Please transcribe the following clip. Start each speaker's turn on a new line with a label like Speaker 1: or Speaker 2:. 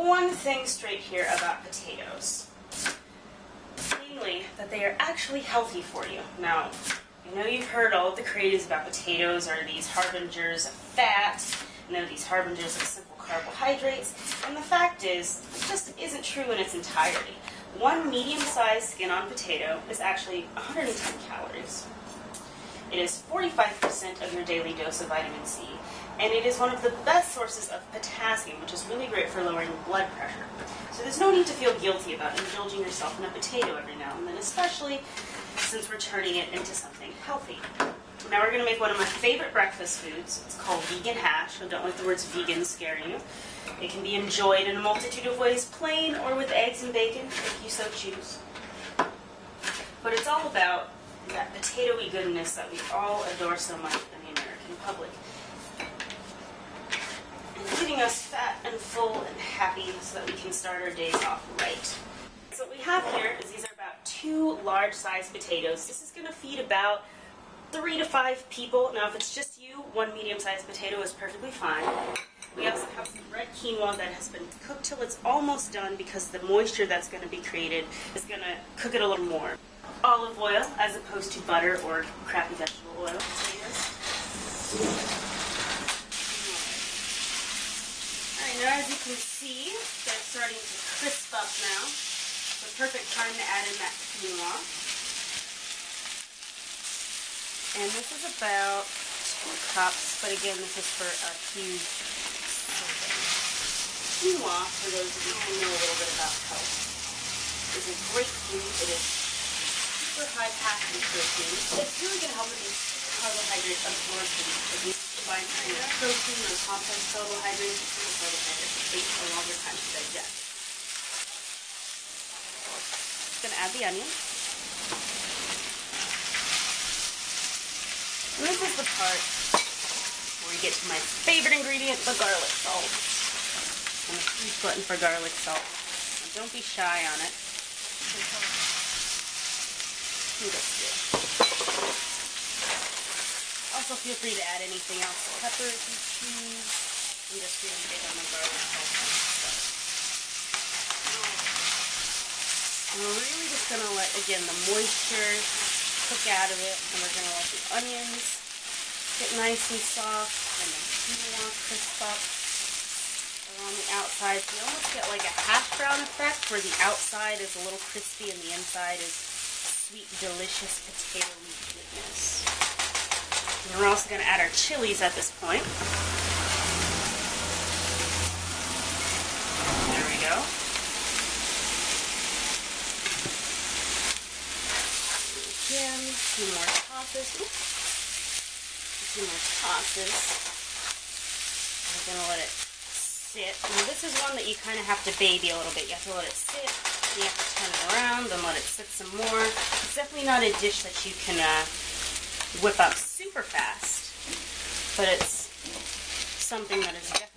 Speaker 1: one thing straight here about potatoes. Namely, that they are actually healthy for you. Now, I know you've heard all of the craze about potatoes are these harbingers of fat, and they're these harbingers of simple carbohydrates, and the fact is, it just isn't true in its entirety. One medium-sized skin-on potato is actually 110 calories. It is 45% of your daily dose of vitamin C, and it is one of the best sources of potassium, which is really great for lowering blood pressure. So there's no need to feel guilty about indulging yourself in a potato every now and then, especially since we're turning it into something healthy. Now we're going to make one of my favorite breakfast foods. It's called vegan hash, so don't let the words vegan scare you. It can be enjoyed in a multitude of ways, plain or with eggs and bacon, if you so choose. But it's all about that potato-y goodness that we all adore so much in the American public. And keeping us fat and full and happy so that we can start our days off right. So what we have here is these are about 2 large-sized potatoes. This is going to feed about 3 to 5 people. Now if it's just you, 1 medium-sized potato is perfectly fine. We also have some red quinoa that has been cooked till it's almost done because the moisture that's going to be created is going to cook it a little more. Olive oil as opposed to butter or crappy vegetable oil potatoes. Alright, now as you can see, they're starting to crisp up now. It's the perfect time to add in that quinoa. And this is about 2 cups, but again, this is for a huge serving. Quinoa, for those of you who know a little bit about health, is a great food. It is super high packed in protein. It's really going to help with these carbohydrate absorption. If you combine protein or complex carbohydrates and simple carbohydrates, it takes a longer time to digest. I'm going to add the onion. And this is the part where we get to my favorite ingredient, the garlic salt. I'm a huge glutton for garlic salt. Now don't be shy on it. Also feel free to add anything else. Pepper if you choose. I'm just really big on the garlic salt. And we're really just going to let, again, the moisture cook out of it, and we're going to let the onions get nice and soft, and the quinoa crisp up around the outside. So you almost get like a hash brown effect, where the outside is a little crispy and the inside is sweet, delicious potato-y goodness. And we're also going to add our chilies at this point. There we go. Again, a few more tosses. Oops. A few more tosses. We're going to let it sit. Now this is one that you kind of have to baby a little bit. You have to let it sit. You have to turn it around and let it sit some more. It's definitely not a dish that you can whip up super fast, but it's something that is definitely